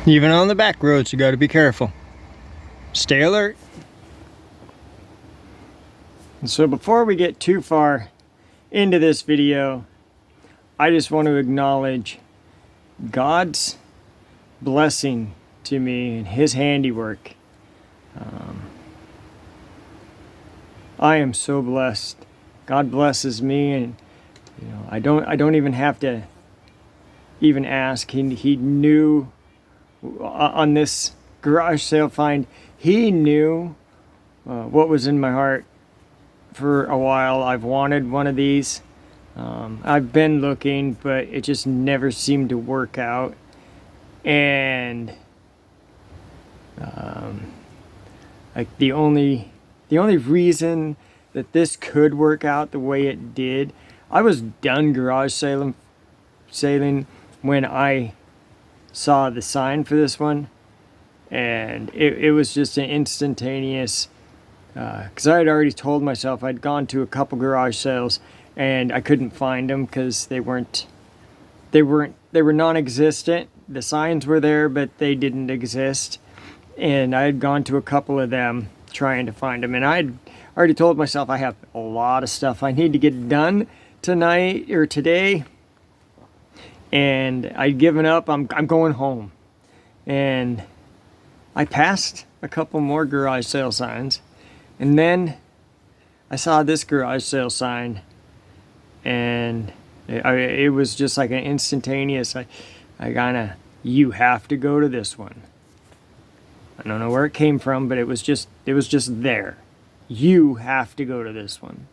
Even on the back roads, you got to be careful. Stay alert. And so before we get too far into this video, I just want to acknowledge God's blessing to me and His handiwork. I am so blessed. God blesses me, and I don't even have to even ask. He knew on this garage sale find. He knew what was in my heart for a while. I've wanted one of these. I've been looking, but it just never seemed to work out. And like the only reason that this could work out the way it did, I was done garage sailing when I saw the sign for this one, and it was just an instantaneous, because I had already told myself I'd gone to a couple garage sales and I couldn't find them because they were non-existent. The signs were there, but they didn't exist, and I had gone to a couple of them trying to find them, and I'd already told myself I have a lot of stuff I need to get done tonight or today, and I'd given up. I'm going home. And I passed a couple more garage sale signs, and then I saw this garage sale sign, and it was just like an instantaneous, I kind of, you have to go to this one. I don't know where it came from, but it was just there. You have to go to this one.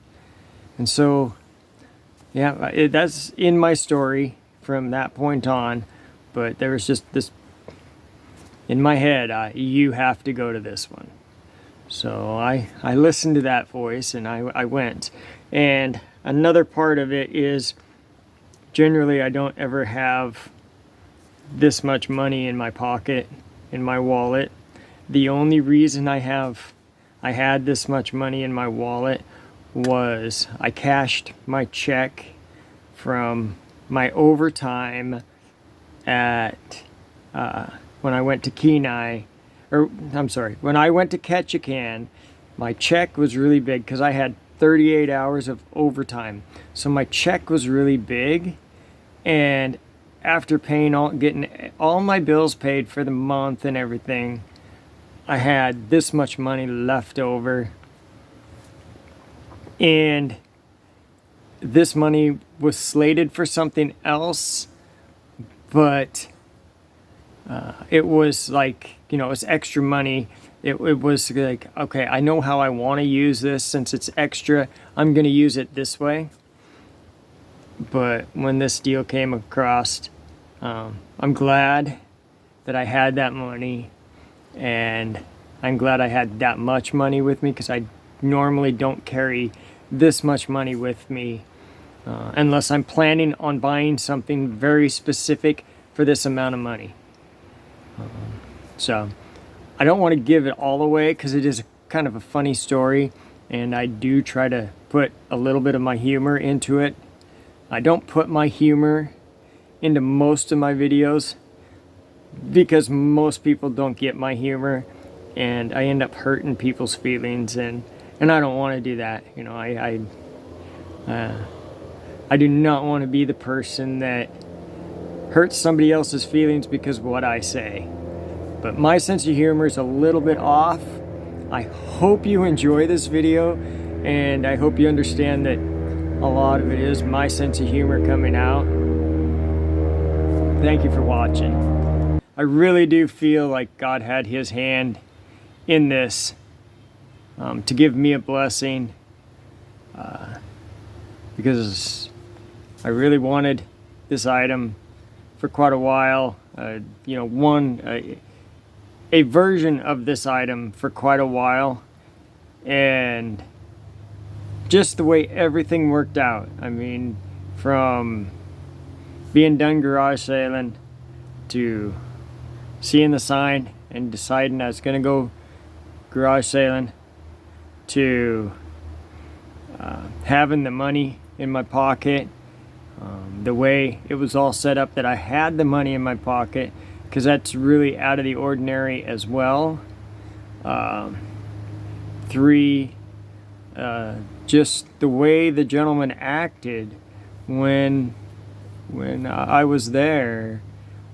And so, yeah, that's in my story from that point on, but there was just this in my head, you have to go to this one. So I listened to that voice, and I went. And another part of it is, generally I don't ever have this much money in my pocket, in my wallet. The only reason I had this much money in my wallet was I cashed my check from my overtime at when I went to Kenai, when I went to Ketchikan. My check was really big because I had 38 hours of overtime, so my check was really big. And after getting all my bills paid for the month and everything, I had this much money left over, and this money was slated for something else, but it was like, it was extra money. It was like, okay, I know how I want to use this. Since it's extra, I'm going to use it this way. But when this deal came across, I'm glad that I had that money, and I'm glad I had that much money with me, because I normally don't carry this much money with me unless I'm planning on buying something very specific for this amount of money. So I don't want to give it all away, because it is kind of a funny story, and I do try to put a little bit of my humor into it. I don't put my humor into most of my videos because most people don't get my humor, and I end up hurting people's feelings, and I don't want to do that. I do not want to be the person that hurts somebody else's feelings because of what I say. But my sense of humor is a little bit off. I hope you enjoy this video, and I hope you understand that a lot of it is my sense of humor coming out. Thank you for watching. I really do feel like God had His hand in this to give me a blessing, because I really wanted this item for quite a while. A version of this item for quite a while, and just the way everything worked out. I mean, from being done garage sailing to seeing the sign and deciding I was going to go garage sailing to having the money in my pocket, the way it was all set up that I had the money in my pocket, because that's really out of the ordinary as well. 3, just the way the gentleman acted when I was there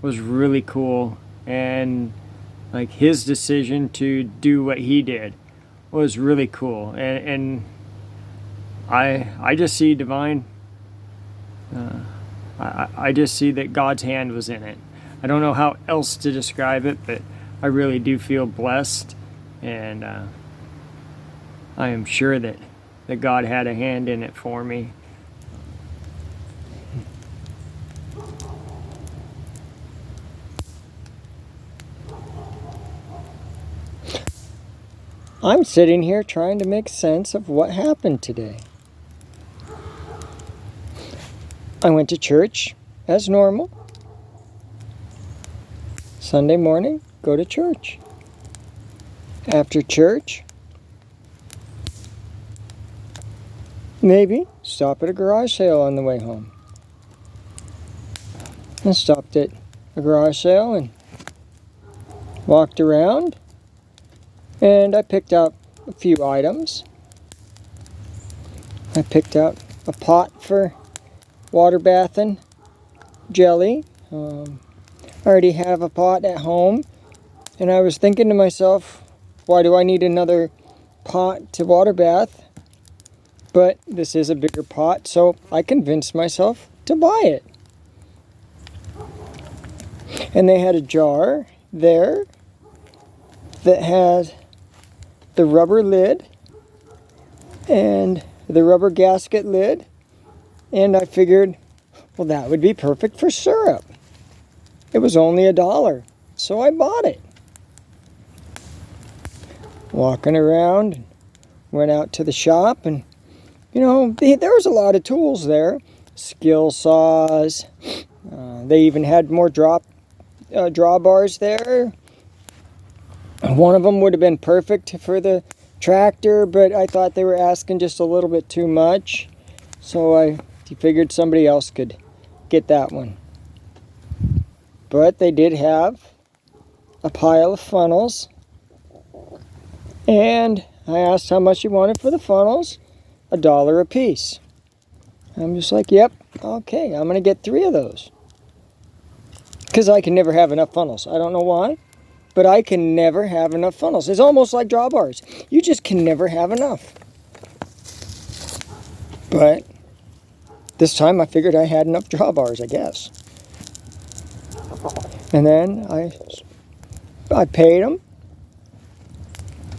was really cool, and like his decision to do what he did was really cool, and I just see divine. I just see that God's hand was in it. I don't know how else to describe it, but I really do feel blessed, and I am sure that God had a hand in it for me. I'm sitting here trying to make sense of what happened today. I went to church as normal. Sunday morning, go to church. After church, maybe stop at a garage sale on the way home. I stopped at a garage sale and walked around, and I picked up a few items. I picked up a pot for water bathing jelly. I already have a pot at home, and I was thinking to myself, why do I need another pot to water bath? But this is a bigger pot, so I convinced myself to buy it. And they had a jar there that had the rubber lid and the rubber gasket lid, and I figured, well, that would be perfect for syrup. It was only $1, so I bought it. Walking around, went out to the shop, and there was a lot of tools there. Skill saws. They even had more drawbars there. One of them would have been perfect for the tractor, but I thought they were asking just a little bit too much, so I figured somebody else could get that one. But they did have a pile of funnels, and I asked how much you wanted for the funnels. $1 a piece. I'm just like, yep, okay, I'm going to get 3 of those. Because I can never have enough funnels. I don't know why, but I can never have enough funnels. It's almost like drawbars. You just can never have enough. But this time I figured I had enough drawbars, I guess. And then I paid them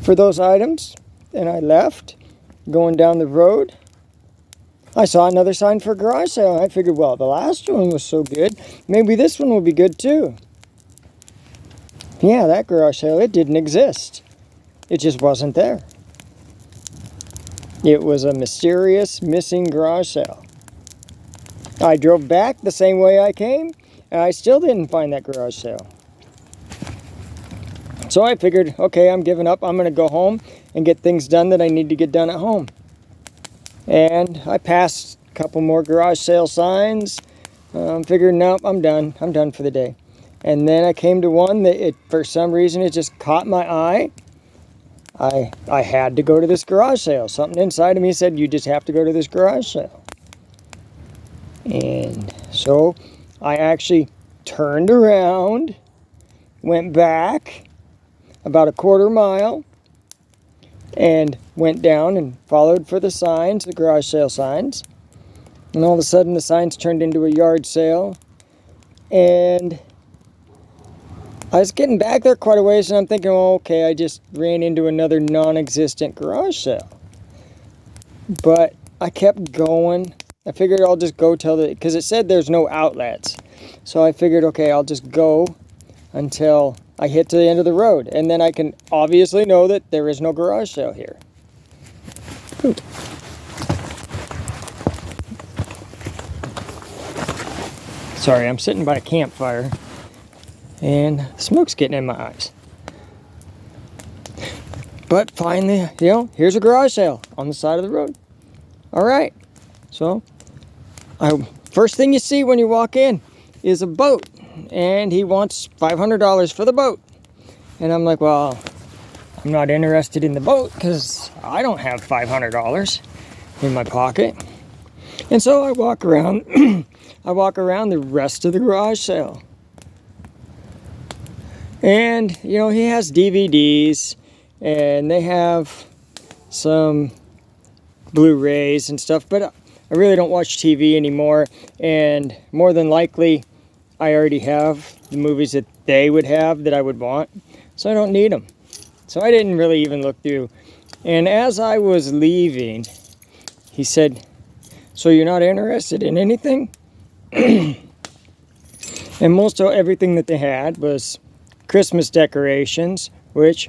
for those items, and I left. Going down the road, I saw another sign for a garage sale. I figured, well, the last one was so good, maybe this one will be good too. Yeah, that garage sale, it didn't exist. It just wasn't there. It was a mysterious missing garage sale. I drove back the same way I came, and I still didn't find that garage sale. So I figured, okay, I'm giving up. I'm going to go home and get things done that I need to get done at home. And I passed a couple more garage sale signs. Figured, nope, I'm done. I'm done for the day. And then I came to one that, for some reason, it just caught my eye. I had to go to this garage sale. Something inside of me said, you just have to go to this garage sale. And so I actually turned around, went back about a quarter mile, and went down and followed for the signs, the garage sale signs. And all of a sudden the signs turned into a yard sale. And I was getting back there quite a ways, and I'm thinking, oh, okay, I just ran into another non-existent garage sale. But I kept going. I figured I'll just go because it said there's no outlets. So I figured, okay, I'll just go until I hit to the end of the road, and then I can obviously know that there is no garage sale here. Ooh. Sorry, I'm sitting by a campfire, and smoke's getting in my eyes. But finally, here's a garage sale on the side of the road. All right, so first thing you see when you walk in is a boat. and he wants $500 for the boat. And I'm like, well, I'm not interested in the boat because I don't have $500 in my pocket. And so I walk around, I walk around the rest of the garage sale. And, you know, he has DVDs, and they have some Blu-rays and stuff, but I really don't watch TV anymore, and more than likely I already have the movies that they would have that I would want, so I don't need them. So I didn't really even look through. And as I was leaving, he said, so you're not interested in anything? And most of everything that they had was Christmas decorations, which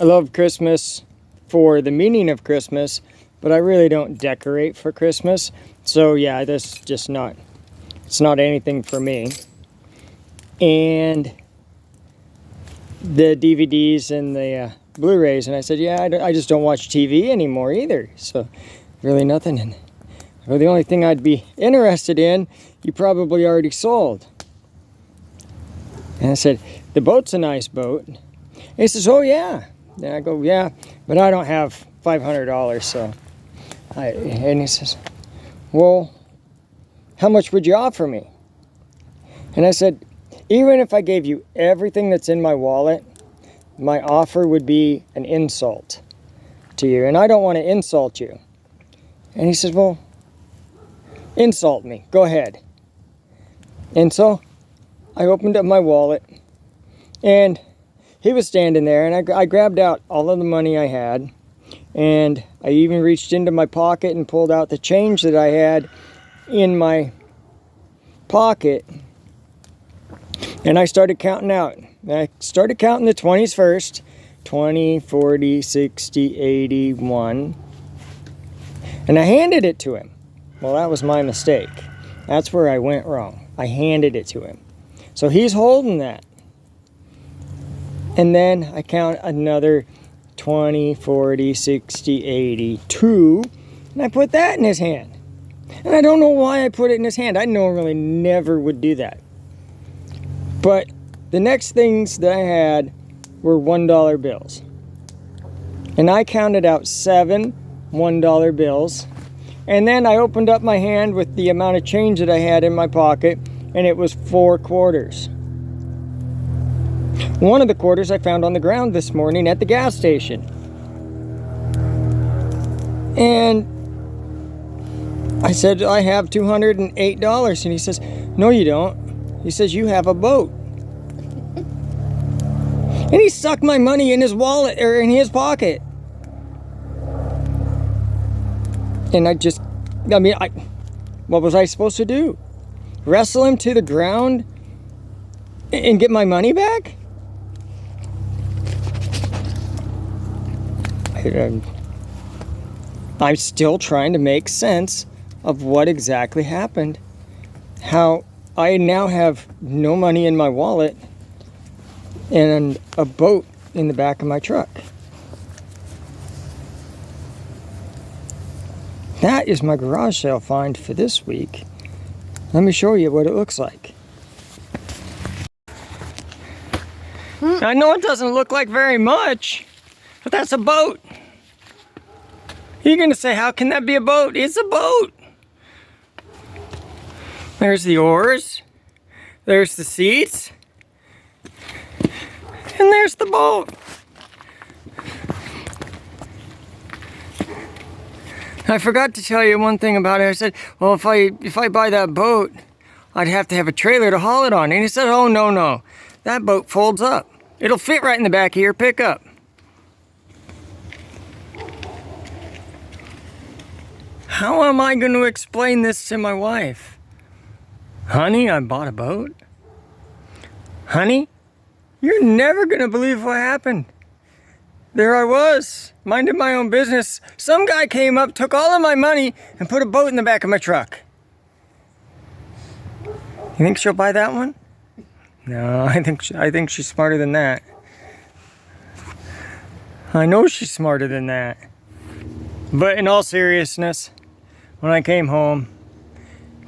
I love Christmas for the meaning of Christmas, but I really don't decorate for Christmas. So yeah, that's just not, it's not anything for me. And the DVDs and the Blu-rays, and I said, yeah, I just don't watch TV anymore either. So really nothing. And well, the only thing I'd be interested in, you probably already sold. And I said, the boat's a nice boat. And he says, oh yeah. And I go, yeah, but I don't have $500, so. And he says, well, how much would you offer me? And I said, even if I gave you everything that's in my wallet, my offer would be an insult to you, and I don't want to insult you. And he says, well, insult me, go ahead. And so I opened up my wallet, and he was standing there, and I grabbed out all of the money I had, and I even reached into my pocket and pulled out the change that I had in my pocket, and I started counting out. And I started counting the 20s first, 20, 40, 60, 81, and I handed it to him. Well, that was my mistake. That's where I went wrong. I handed it to him. So he's holding that. And then I count another 20, 40, 60, 82, and I put that in his hand. And I don't know why I put it in his hand. I normally never would do that. But the next things that I had were $1 bills. And I counted out 7 $1 bills. And then I opened up my hand with the amount of change that I had in my pocket, and it was 4 quarters. One of the quarters I found on the ground this morning at the gas station. And I said, I have $208. And he says, no, you don't. He says, you have a boat. And he stuck my money in his wallet, or in his pocket. And what was I supposed to do? Wrestle him to the ground and get my money back? I'm still trying to make sense of what exactly happened. How I now have no money in my wallet and a boat in the back of my truck. That is my garage sale find for this week. Let me show you what it looks like. I know it doesn't look like very much, but that's a boat. You're gonna say, how can that be a boat? It's a boat. There's the oars, there's the seats, and there's the boat. I forgot to tell you one thing about it. I said, well, if I buy that boat, I'd have to have a trailer to haul it on. And he said, oh, no. That boat folds up. It'll fit right in the back of your pickup. How am I going to explain this to my wife? Honey, I bought a boat. Honey, you're never going to believe what happened. There I was, minding my own business. Some guy came up, took all of my money, and put a boat in the back of my truck. You think she'll buy that one? No, I think she's smarter than that. I know she's smarter than that. But in all seriousness, when I came home,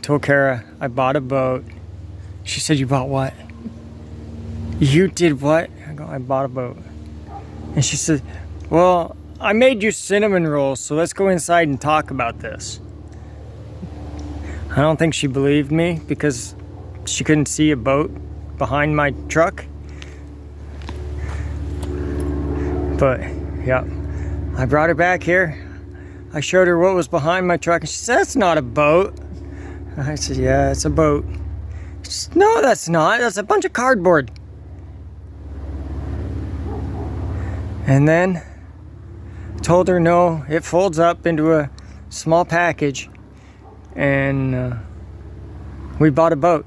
told Kara I bought a boat, She said, you bought what? You did what? I go, I bought a boat. And she said, well, I made you cinnamon rolls, so let's go inside and talk about this. I don't think she believed me because she couldn't see a boat behind my truck. But, yeah, I brought her back here. I showed her what was behind my truck, and she said, that's not a boat. I said, yeah, it's a boat. She said, no, that's not. That's a bunch of cardboard. And then told her, no, it folds up into a small package. And we bought a boat.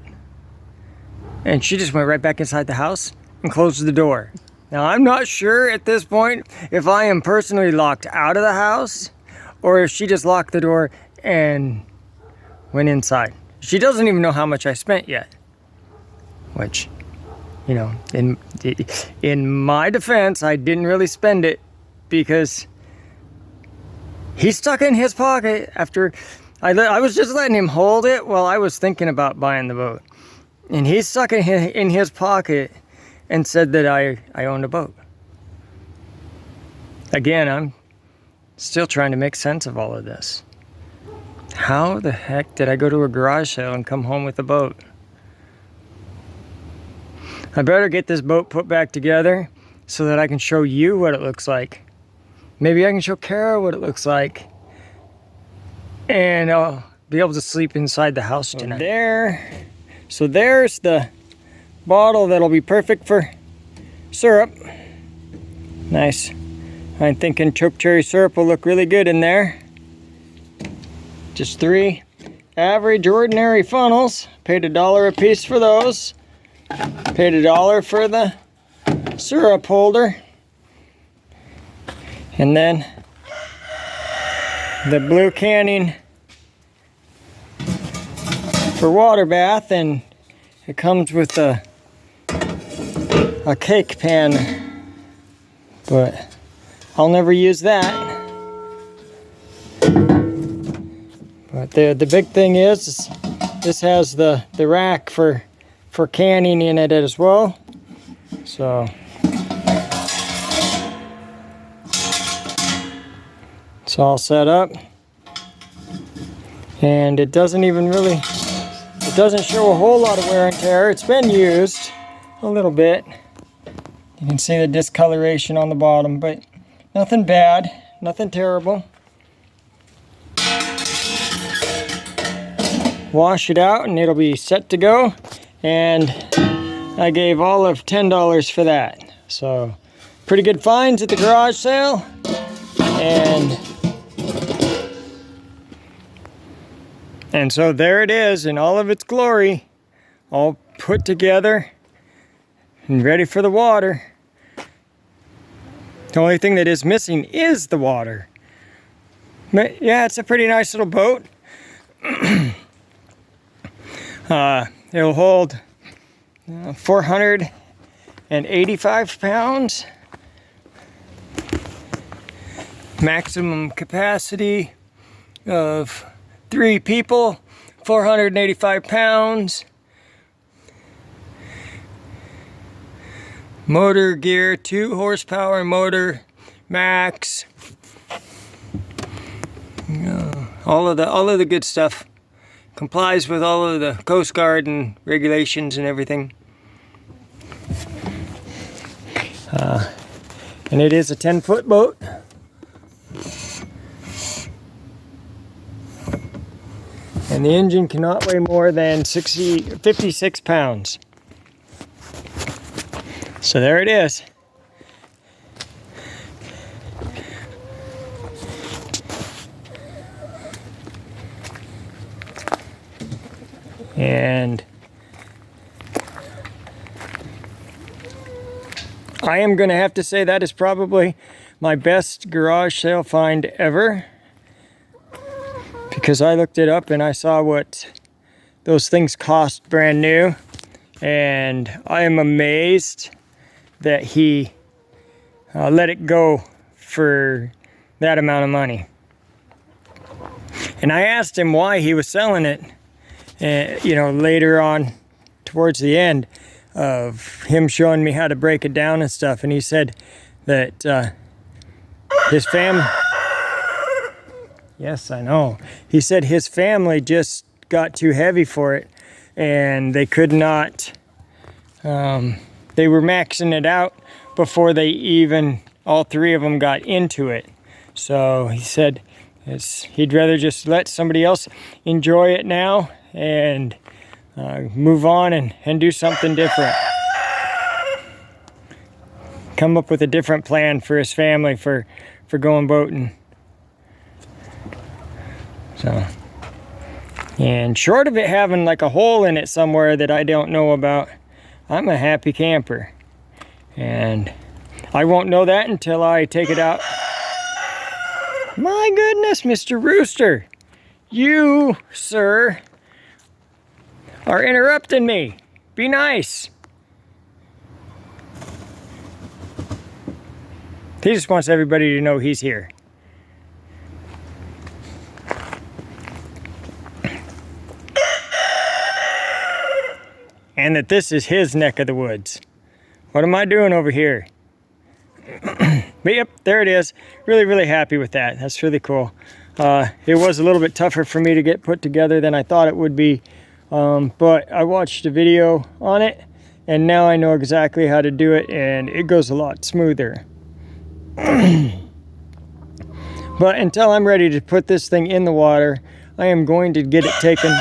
And she just went right back inside the house and closed the door. Now, I'm not sure at this point if I am personally locked out of the house or if she just locked the door and went inside. She doesn't even know how much I spent yet. Which, you know, in my defense, I didn't really spend it because he stuck it in his pocket after I was just letting him hold it while I was thinking about buying the boat. And he stuck it in his pocket and said that I owned a boat. Again, I'm still trying to make sense of all of this. How the heck did I go to a garage sale and come home with a boat? I better get this boat put back together so that I can show you what it looks like. Maybe I can show Kara what it looks like. And I'll be able to sleep inside the house tonight. So there's the bottle that'll be perfect for syrup. Nice. I'm thinking choke cherry syrup will look really good in there. Just 3 average ordinary funnels. Paid $1 a piece for those. Paid $1 for the syrup holder. And then the Blue Canning for water bath, and it comes with a cake pan, but I'll never use that. But the big thing is this has the rack for canning in it as well. So it's all set up, and it doesn't show a whole lot of wear and tear. It's been used a little bit. You can see the discoloration on the bottom, but nothing bad, nothing terrible. Wash it out and it'll be set to go. And I gave Olive $10 for that. So pretty good finds at the garage sale. And so there it is in all of its glory, all put together and ready for the water. The only thing that is missing is the water. But yeah, it's a pretty nice little boat. It'll hold 485 pounds. Maximum capacity of 3 people, 485 pounds. Motor gear, 2 horsepower motor, max. All of the good stuff. Complies with all of the Coast Guard and regulations and everything. And it is a 10-foot boat. And the engine cannot weigh more than 56 pounds. So there it is. And I am going to have to say that is probably my best garage sale find ever. Because I looked it up and I saw what those things cost brand new. And I am amazed that he let it go for that amount of money. And I asked him why he was selling it, later on towards the end of him showing me how to break it down and stuff, and he said that his family, yes, I know, he said his family just got too heavy for it, and they could not, they were maxing it out before they even, all three of them got into it. So he said he'd rather just let somebody else enjoy it now and move on and do something different. Come up with a different plan for his family for going boating. So, and short of it having like a hole in it somewhere that I don't know about, I'm a happy camper. And I won't know that until I take it out. My goodness, Mr. Rooster. You, sir, are interrupting me. Be nice. He just wants everybody to know he's here. And that this is his neck of the woods. What am I doing over here? But yep, there it is. Really, really happy with that. That's really cool. It was a little bit tougher for me to get put together than I thought it would be. But I watched a video on it, and now I know exactly how to do it, and it goes a lot smoother. But until I'm ready to put this thing in the water, I am going to get it taken.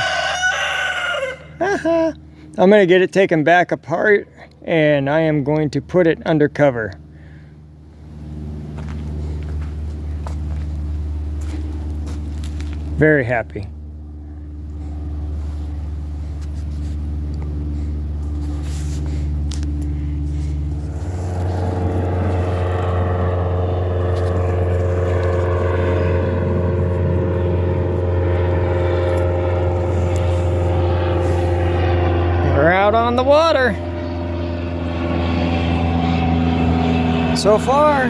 I'm going to get it taken back apart, and I am going to put it under cover. Very happy. We're out on the water. So far,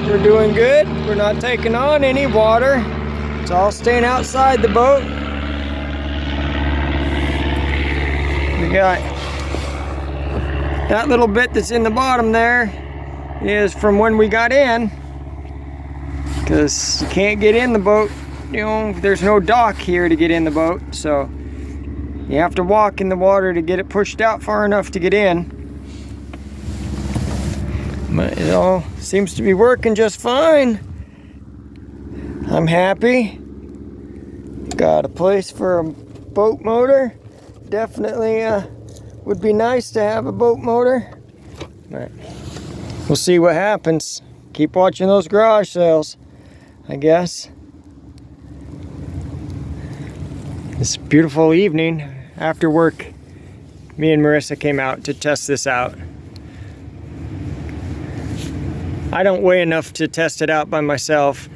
we're doing good. We're not taking on any water. It's all staying outside the boat. We got that little bit that's in the bottom there is from when we got in, because you can't get in the boat. You know, there's no dock here to get in the boat, so you have to walk in the water to get it pushed out far enough to get in. But it all seems to be working just fine. I'm happy. Got a place for a boat motor. Definitely would be nice to have a boat motor. But we'll see what happens. Keep watching those garage sales, I guess. This beautiful evening after work, me and Marissa came out to test this out. I don't weigh enough to test it out by myself.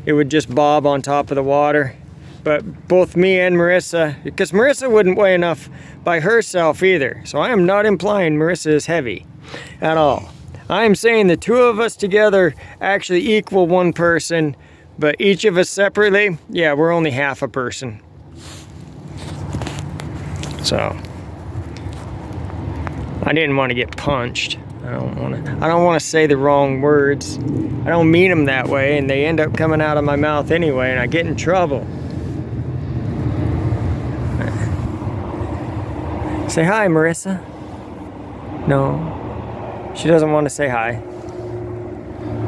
It would just bob on top of the water. But both me and Marissa, because Marissa wouldn't weigh enough by herself either. So I am not implying Marissa is heavy at all. I am saying the two of us together actually equal one person, but each of us separately, yeah, we're only half a person. So I didn't want to get punched. I don't want to say the wrong words. I don't mean them that way, and they end up coming out of my mouth anyway, and I get in trouble. Say hi, Marissa. No, she doesn't want to say hi.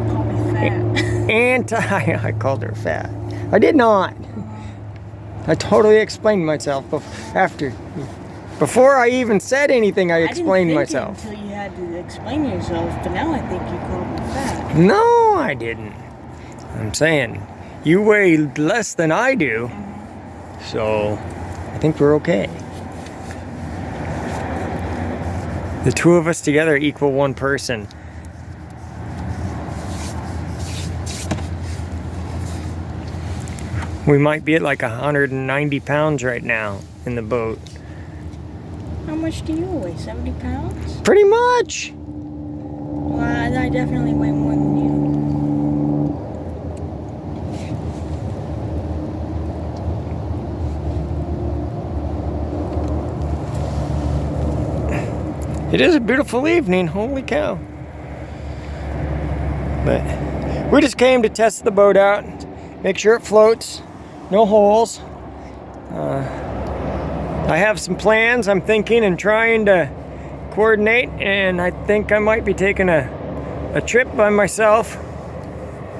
Call me fat. I called her fat. I did not. I totally explained myself before I even said anything. I explained myself. Until you had to explain yourself, but now I think you called me fat. No, I didn't. I'm saying you weigh less than I do, so I think we're okay. The two of us together equal one person. We might be at like 190 pounds right now in the boat. How much do you weigh? 70 pounds? Pretty much. Well, I definitely weigh more than you. It is a beautiful evening, holy cow. But we just came to test the boat out, make sure it floats, no holes. I have some plans I'm thinking and trying to coordinate, and I think I might be taking a trip by myself,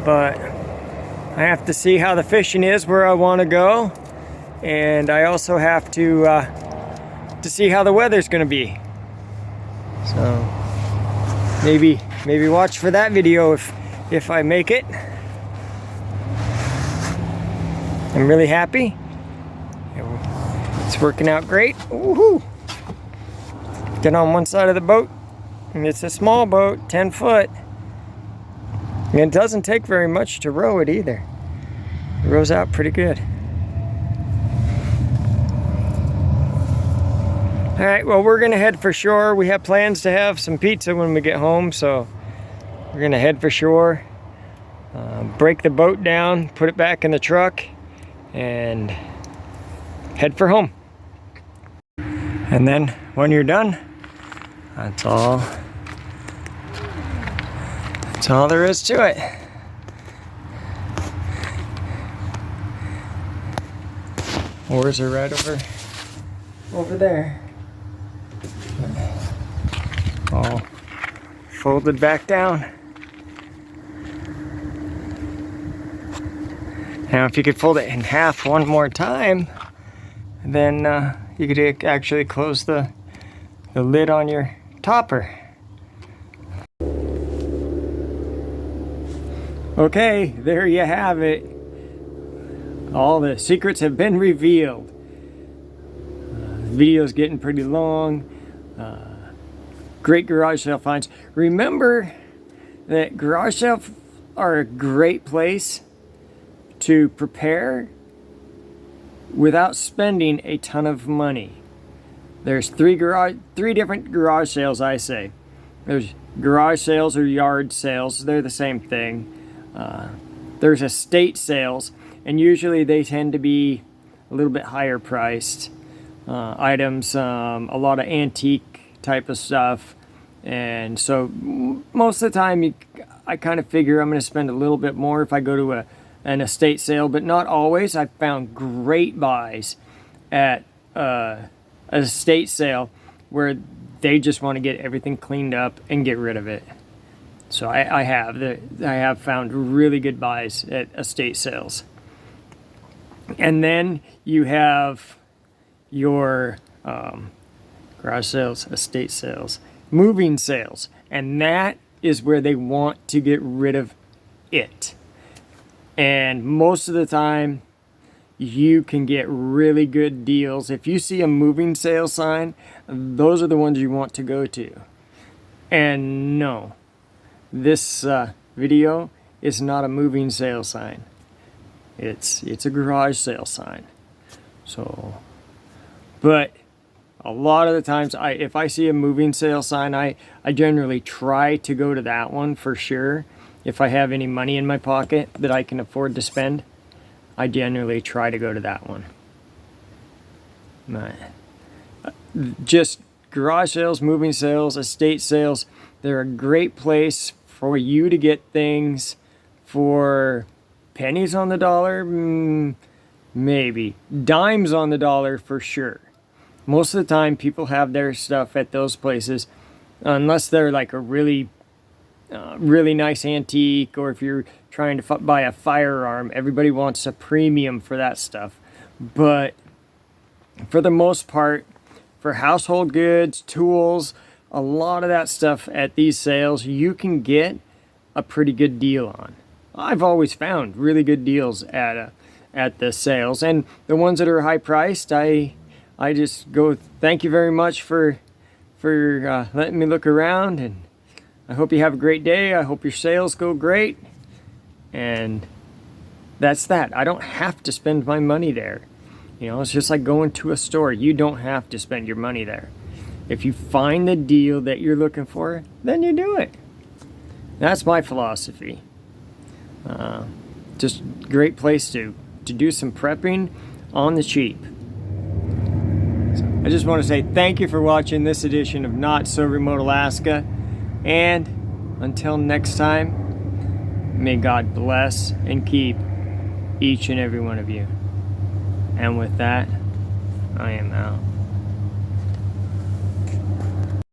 but I have to see how the fishing is where I want to go, and I also have to see how the weather's going to be. So maybe watch for that video if I make it. I'm really happy. It's working out great. Woohoo! Get on one side of the boat, and it's a small boat, 10 foot. And it doesn't take very much to row it either. It rows out pretty good. All right, well, we're gonna head for shore. We have plans to have some pizza when we get home, so we're gonna head for shore, break the boat down, put it back in the truck, and head for home. And then when you're done, that's all there is to it. Oars are right over there. All folded back down. Now if you could fold it in half one more time, then you could actually close the lid on your topper. Okay, there you have it. All the secrets have been revealed. The video's getting pretty long. Great garage sale finds. Remember that garage sales are a great place to prepare without spending a ton of money. There's three different garage sales, I say. There's garage sales or yard sales. They're the same thing. There's estate sales, and usually they tend to be a little bit higher priced items, a lot of antique type of stuff. And so most of the time I kind of figure I'm going to spend a little bit more if I go to an estate sale, but not always. I've found great buys at an estate sale where they just want to get everything cleaned up and get rid of it. So I have found really good buys at estate sales. And then you have your garage sales, estate sales, moving sales, and that is where they want to get rid of it. And most of the time you can get really good deals. If you see a moving sale sign, those are the ones you want to go to. And no, this video is not a moving sale sign. It's a garage sale sign. So, but a lot of the times, if I see a moving sale sign, I generally try to go to that one for sure. If I have any money in my pocket that I can afford to spend, I generally try to go to that one. Just garage sales, moving sales, estate sales, they're a great place for you to get things for pennies on the dollar, maybe. Dimes on the dollar for sure. Most of the time people have their stuff at those places, unless they're like a really nice antique, or if you're trying to buy a firearm, everybody wants a premium for that stuff. But for the most part, for household goods, tools, a lot of that stuff at these sales you can get a pretty good deal on. I've always found really good deals at the sales, and the ones that are high priced, I just go, thank you very much for letting me look around, and I hope you have a great day. I hope your sales go great. And that's that. I don't have to spend my money there. You know, it's just like going to a store. You don't have to spend your money there. If you find the deal that you're looking for, then you do it. That's my philosophy. Just great place to do some prepping on the cheap. So I just want to say thank you for watching this edition of Not So Remote Alaska. And until next time, may God bless and keep each and every one of you. And with that, I am out.